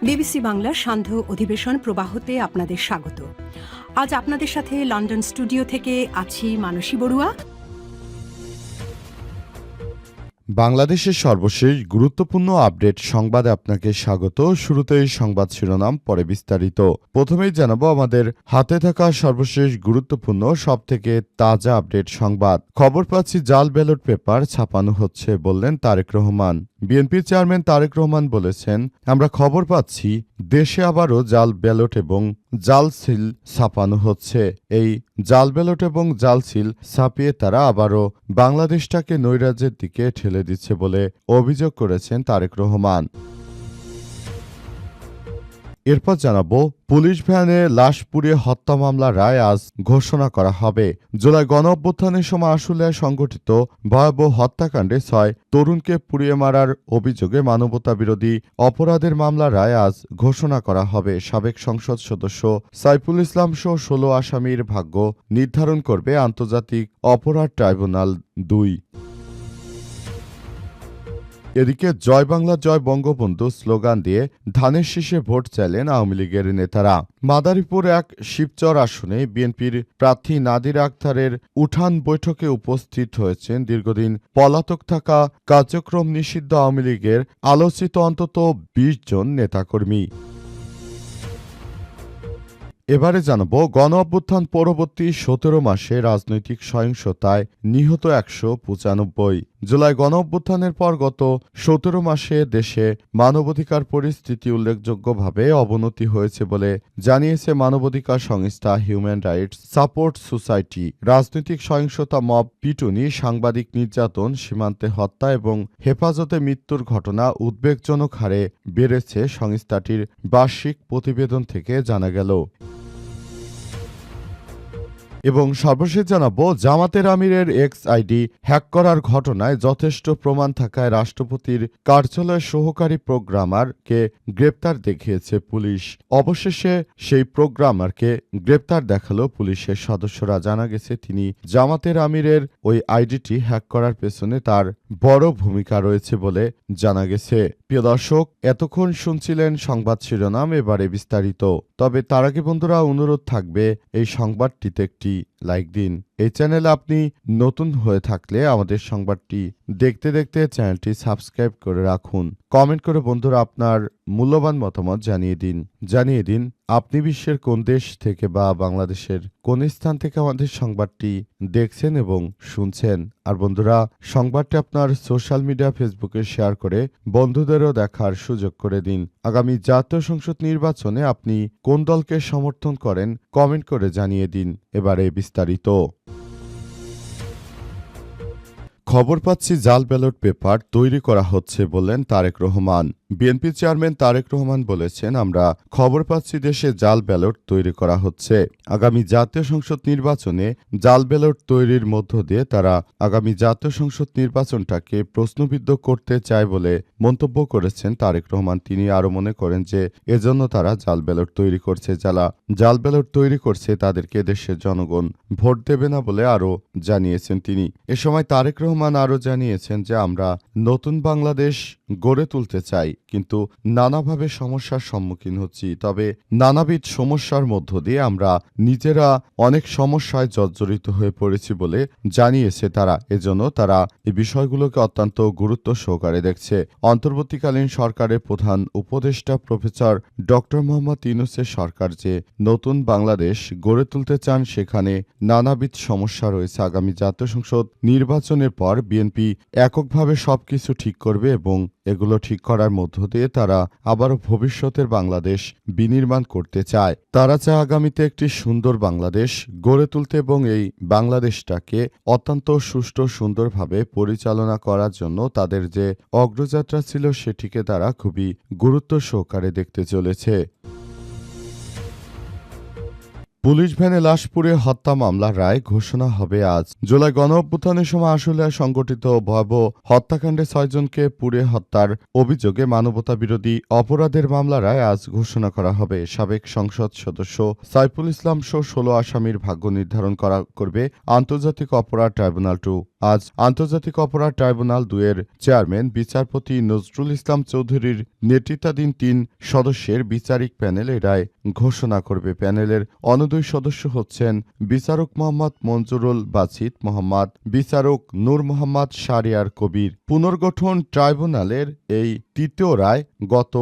BBC বাংলার সান্ধ্য অধিবেশন প্রবাহতে আপনাদের স্বাগত। আজ আপনাদের সাথে লন্ডন স্টুডিও থেকে আছি মানসী বড়ুয়া। বাংলাদেশের সর্বশেষ গুরুত্বপূর্ণ আপডেট সংবাদে আপনাকে স্বাগত। শুরুতেই সংবাদ শিরোনাম, পরে বিস্তারিত। প্রথমেই জানাবো আমাদের হাতে থাকা সর্বশেষ গুরুত্বপূর্ণ সবথেকে তাজা আপডেট সংবাদ। খবর পাচ্ছি জাল ব্যালট পেপার ছাপানো হচ্ছে, বললেন তারেক রহমান। বিএনপির চেয়ারম্যান তারেক রহমান বলেছেন, আমরা খবর পাচ্ছি দেশে আবারও জাল ব্যালট এবং জাল সিল ছাপানো হচ্ছে। এই জাল ব্যালট এবং জাল সিল ছাপিয়ে তারা আবারও বাংলাদেশটাকে নৈরাজ্যের দিকে ঠেলে দিচ্ছে বলে অভিযোগ করেছেন তারেক রহমান। এরপর জানাবো, পুলিশ ভ্যানে লাশ পুড়িয়ে হত্যা মামলার রায় আজ ঘোষণা করা হবে। জুলাই গণঅভ্যুত্থানের সময় আশুলিয়ায় সংঘটিত ভয়াবহ হত্যাকাণ্ডে 6 তরুণকে পুড়িয়ে মারার অভিযোগে মানবতাবিরোধী অপরাধের মামলার রায় আজ ঘোষণা করা হবে। সাবেক সংসদ সদস্য সাইফুল ইসলাম সহ 16 আসামির ভাগ্য নির্ধারণ করবে আন্তর্জাতিক অপরাধ ট্রাইব্যুনাল 2। এদিকে জয় বাংলা জয় বঙ্গবন্ধু স্লোগান দিয়ে ধানের শীষে ভোট চাইলেন আওয়ামী লীগের নেতারা। মাদারীপুর 1 শিবচর আসনে বিএনপির প্রার্থী নাদির আক্তারের উঠান বৈঠকে উপস্থিত হয়েছেন দীর্ঘদিন পলাতক থাকা কার্যক্রম নিষিদ্ধ আওয়ামী লীগের আলোচিত অন্তত 20 জন নেতাকর্মী। এবারে জানাব, গণ অভ্যুত্থান পরবর্তী 17 মাসে রাজনৈতিক সহিংসতায় নিহত 195। জুলাই গণ অভ্যুত্থানের পর গত 17 মাসে দেশে মানবাধিকার পরিস্থিতি উল্লেখযোগ্যভাবে অবনতি হয়েছে বলে জানিয়েছে মানবাধিকার সংস্থা হিউম্যান রাইটস সাপোর্ট সোসাইটি। রাজনৈতিক সহিংসতা, মব পিটুনি, সাংবাদিক নির্যাতন, সীমান্তে হত্যা এবং হেফাজতে মৃত্যুর ঘটনা উদ্বেগজনক হারে বেড়েছে সংস্থাটির বার্ষিক প্রতিবেদন থেকে জানা গেল। এবং সর্বশেষ জানাবো, জামাতের আমিরের এক্স আইডি হ্যাক করার ঘটনায় যথেষ্ট প্রমাণ থাকায় রাষ্ট্রপতির কার্যালয়ের সহকারী প্রোগ্রামারকে গ্রেপ্তার দেখিয়েছে পুলিশ। অবশেষে সেই প্রোগ্রামারকে গ্রেপ্তার দেখালো পুলিশের সদস্যরা। জানা গেছে তিনি জামাতের আমিরের ওই আইডিটি হ্যাক করার পেছনে তার বড় ভূমিকা রয়েছে বলে জানা গেছে। প্রিয় দর্শক, এতক্ষণ শুনছিলেন সংবাদ শিরোনাম, এবারে বিস্তারিত। তবে তার আগে বন্ধুরা অনুরোধ থাকবে, এই সংবাদটিতে একটি লাইক দিন। এই চ্যানেলে আপনি নতুন হয়ে থাকলে আমাদের সংবাদটি দেখতে দেখতে চ্যানেলটি সাবস্ক্রাইব করে রাখুন। কমেন্ট করে বন্ধুরা আপনার মূল্যবান মতামত জানিয়ে দিন আপনি বিশ্বের কোন দেশ থেকে বা বাংলাদেশের কোন স্থান থেকে আমাদের সংবাদটি দেখছেন এবং শুনছেন। আর বন্ধুরা, সংবাদটি আপনার সোশ্যাল মিডিয়া ফেসবুকে শেয়ার করে বন্ধুদেরও দেখার সুযোগ করে দিন। আগামী জাতীয় সংসদ নির্বাচনে আপনি কোন দলকে সমর্থন করেন কমেন্ট করে জানিয়ে দিন। এবারে বিস্তারিত। খবর পাচ্ছি জাল ব্যালট পেপার তৈরি করা হচ্ছে, বললেন তারেক রহমান। বিএনপি চেয়ারম্যান তারেক রহমান বলেছেন, আমরা খবর পাচ্ছি দেশে জাল ব্যালট তৈরি করা হচ্ছে। আগামী জাতীয় সংসদ নির্বাচনে জাল ব্যালট তৈরির মধ্য দিয়ে তারা আগামী জাতীয় সংসদ নির্বাচনটাকে প্রশ্নবিদ্ধ করতে চায় বলে মন্তব্য করেছেন তারেক রহমান। তিনি আরও মনে করেন যে এজন্য তারা জাল ব্যালট তৈরি করছে। যারা জাল ব্যালট তৈরি করছে তাদেরকে দেশের জনগণ ভোট দেবে না বলে আরও জানিয়েছেন তিনি। এ সময় তারেক রহমান আরও জানিয়েছেন যে আমরা নতুন বাংলাদেশ গড়ে তুলতে চাই, কিন্তু নানাভাবে সমস্যার সম্মুখীন হচ্ছি। তবে নানাবিধ সমস্যার মধ্য দিয়ে আমরা নিজেরা অনেক সমস্যায় জর্জরিত হয়ে পড়েছি বলে জানিয়েছে তারা। এজন্য তারা এই বিষয়গুলোকে অত্যন্ত গুরুত্ব সহকারে দেখছে। অন্তর্বর্তীকালীন সরকারের প্রধান উপদেষ্টা প্রফেসর ডক্টর মোহাম্মদ ইউনূসের সরকার যে নতুন বাংলাদেশ গড়ে তুলতে চান, সেখানে নানাবিধ সমস্যা রয়েছে। আগামী জাতীয় সংসদ নির্বাচনের পর বিএনপি এককভাবে সবকিছু ঠিক করবে এবং এগুলো ঠিক করার মধ্য দিয়ে তারা আবারও ভবিষ্যতের বাংলাদেশ বিনির্মাণ করতে চায়। তারা চায় আগামীতে একটি সুন্দর বাংলাদেশ গড়ে তুলতে এবং এই বাংলাদেশটাকে অত্যন্ত সুষ্ঠু সুন্দরভাবে পরিচালনা করার জন্য তাদের যে অগ্রযাত্রা ছিল সেটিকে তারা খুবই গুরুত্ব সহকারে দেখতে চলেছে। পুলিশ ভ্যানে লাশ পুড়িয়ে হত্যা মামলার রায় ঘোষণা হবে আজ। জুলাই গণঅভ্যুত্থানের সময় আশুলিয়ায় সংঘটিত ভয়াবহ হত্যাকাণ্ডে 6 জনকে পুড়িয়ে হত্যার অভিযোগে মানবতাবিরোধী অপরাধের মামলার রায় আজ ঘোষণা করা হবে। সাবেক সংসদ সদস্য সাইফুল ইসলাম সহ 16 আসামির ভাগ্য নির্ধারণ করবে আন্তর্জাতিক অপরাধ ট্রাইব্যুনাল 2। আজ আন্তর্জাতিক অপরাধ ট্রাইব্যুনাল ২ এর চেয়ারম্যান বিচারপতি নজরুল ইসলাম চৌধুরীর নেতৃত্বাধীন ৩ সদস্যের বিচারিক প্যানেল এ রায় ঘোষণা করবে। প্যানেলের অন্য ২ সদস্য হচ্ছেন বিচারক মোহাম্মদ মঞ্জুরুল বাছিত মোহাম্মদ, বিচারক নূর মোহাম্মদ শাহরিয়ার কবির। পুনর্গঠন ট্রাইব্যুনালের এই তৃতীয় রায় গত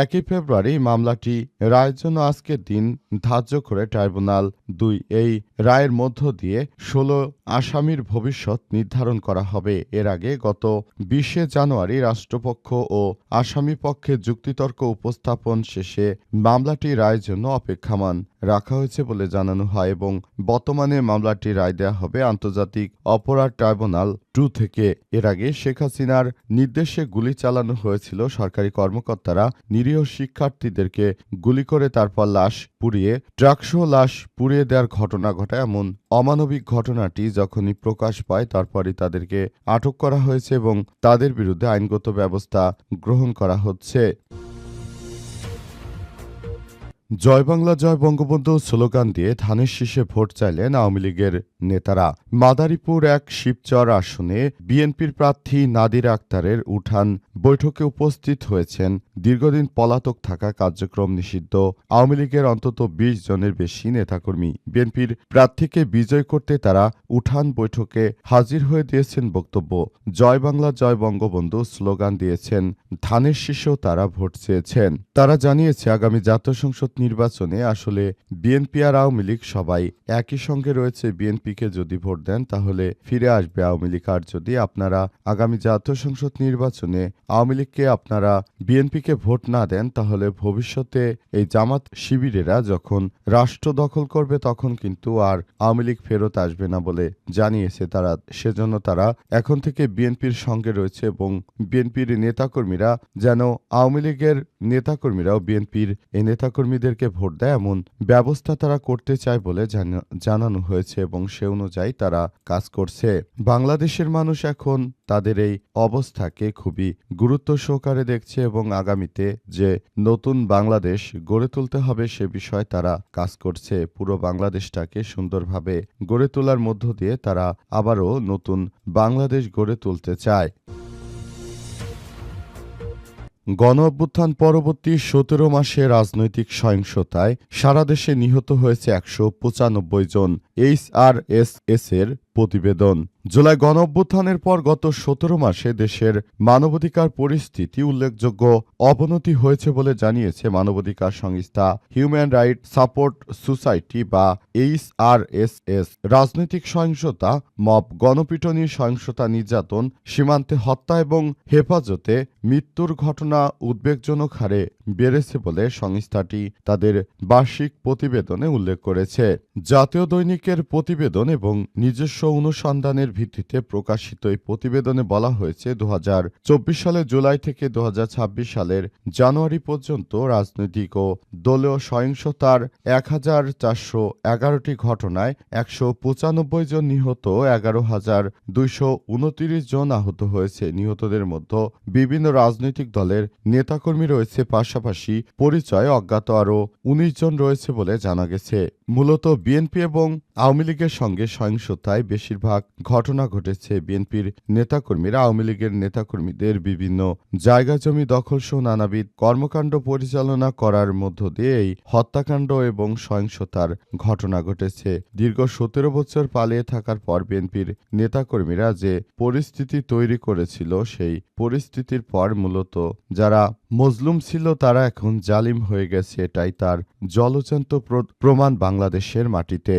১ ফেব্রুয়ারি মামলাটি রায়ের জন্য আজকের দিন ধার্য করে ট্রাইব্যুনাল ২ এই রায়ের মধ্য দিয়ে ১৬ আসামির ভবিষ্যৎ নির্ধারণ করা হবে। এর আগে গত ২০ জানুয়ারি রাষ্ট্রপক্ষ ও আসামি পক্ষে যুক্তিতর্ক উপস্থাপন শেষে মামলাটি রায়ের জন্য অপেক্ষমাণ রাখা হয়েছে বলে জানানো হয় এবং বর্তমানে মামলাটি রায় দেওয়া হবে আন্তর্জাতিক অপরাধ ট্রাইব্যুনাল ২ থেকে। এর আগে শেখ হাসিনার নির্দেশে গুলি চালানো হয়েছিল। সরকারি কর্মকর্তারা নিরীহ শিক্ষার্থীদেরকে গুলি করে তারপর লাশ পুড়িয়ে ট্রাকসহ লাশ পুড়িয়ে দেওয়ার ঘটনা ঘটায়। এমন অমানবিক ঘটনাটি যখনই প্রকাশ পায় তারপরই তাদেরকে আটক করা হয়েছে এবং তাদের বিরুদ্ধে আইনগত ব্যবস্থা গ্রহণ করা হচ্ছে। জয় বাংলা জয় বঙ্গবন্ধু স্লোগান দিয়ে ধানের শীষে ভোট চাইলেন আওয়ামী লীগের নেতারা। মাদারীপুর ১ শিবচর আসনে বিএনপির প্রার্থী নাদিরা আক্তারের উঠান বৈঠকে উপস্থিত হয়েছেন দীর্ঘদিন পলাতক থাকা কার্যক্রম নিষিদ্ধ আওয়ামী লীগের অন্তত ২০ জনের বেশি নেতাকর্মী। বিএনপির প্রার্থীকে বিজয় করতে তারা উঠান বৈঠকে হাজির হয়ে দিয়েছেন বক্তব্য। জয় বাংলা জয় বঙ্গবন্ধু স্লোগান দিয়েছেন। ধানের শীষেও তারা ভোট চেয়েছেন। তারা জানিয়েছে আগামী জাতীয় সংসদ নির্বাচনে আসলে বিএনপি আর আওয়ামী লীগ সবাই একই সঙ্গে রয়েছে। বিএনপিকে যদি ভোট দেন তাহলে ফিরে আসবে আওয়ামী লীগ, আর যদি আপনারা আগামী জাতীয় সংসদ নির্বাচনে আওয়ামী লীগকে আপনারা বিএনপিকে ভোট না দেন তাহলে ভবিষ্যতে এই জামাত শিবিরেরা যখন রাষ্ট্র দখল করবে তখন কিন্তু আর আওয়ামী লীগ ফেরত আসবে না বলে জানিয়েছে তারা। সেজন্য তারা এখন থেকে বিএনপির সঙ্গে রয়েছে এবং বিএনপির নেতাকর্মীরা যেন আওয়ামী লীগের নেতাকর্মীরাও বিএনপির এই নেতাকর্মীদেরকে ভোট দেয় এমন ব্যবস্থা তারা করতে চায় বলে জানানো হয়েছে এবং সে অনুযায়ী তারা কাজ করছে। বাংলাদেশের মানুষ এখন তাদের এই অবস্থাকে খুবই গুরুত্ব সহকারে দেখছে এবং আগামীতে যে নতুন বাংলাদেশ গড়ে তুলতে হবে সে বিষয়ে তারা কাজ করছে। পুরো বাংলাদেশটাকে সুন্দরভাবে গড়ে তোলার মধ্য দিয়ে তারা আবারও নতুন বাংলাদেশ গড়ে তুলতে চায়। গণ অভ্যুত্থান পরবর্তী ১৭ মাসে রাজনৈতিক সহিংসতায় সারা দেশে নিহত হয়েছে ১৯৫ জন। HRSS এর প্রতিবেদন। জুলাই গণ অভ্যুত্থানের পর গত ১৭ মাসে দেশের মানবাধিকার পরিস্থিতি উল্লেখযোগ্য অবনতি হয়েছে বলে জানিয়েছে মানবাধিকার সংস্থা হিউম্যান রাইট সাপোর্ট সোসাইটি বা HRSS। রাজনৈতিক সহিংসতা, মব গণপিটুনি, সহিংসতা, নির্যাতন, সীমান্তে হত্যা এবং হেফাজতে মৃত্যুর ঘটনা উদ্বেগজনক হারে বেড়েছে বলে সংস্থাটি তাদের বার্ষিক প্রতিবেদনে উল্লেখ করেছে। জাতীয় দৈনিকের প্রতিবেদন এবং নিজস্ব অনুসন্ধানের ভিত্তিতে প্রকাশিত এই প্রতিবেদনে বলা হয়েছে ২০২৪ সালের জুলাই থেকে ২০২৬ সালের জানুয়ারি পর্যন্ত রাজনৈতিক ও দলীয় সহিংসতার ১,৪১১টি ঘটনায় ১৯৫ জন নিহত, ১১,২২৯ জন আহত হয়েছে। নিহতদের মধ্যে বিভিন্ন রাজনৈতিক দলের নেতাকর্মী রয়েছে, পাশাপাশি পরিচয় অজ্ঞাত আরও ১৯ জন রয়েছে বলে জানা গেছে। মূলত বিএনপি এবং আওয়ামী লীগের সঙ্গে সহিংসতায় বেশিরভাগ ঘটনা ঘটেছে। বিএনপির নেতাকর্মীরা আওয়ামী লীগের নেতাকর্মীদের বিভিন্ন জায়গা জমি দখলসহ নানাবিধ কর্মকাণ্ড পরিচালনা করার মধ্য দিয়ে এই হত্যাকাণ্ড এবং সহিংসতার ঘটনা ঘটেছে। দীর্ঘ ১৭ বছর পালিয়ে থাকার পর বিএনপির নেতাকর্মীরা যে পরিস্থিতি তৈরি করেছিল সেই পরিস্থিতির পর মূলত যারা মজলুম ছিল তারা এখন জালিম হয়ে গেছে। এটাই তার জলজ্যান্ত প্রমাণ বাংলাদেশের মাটিতে।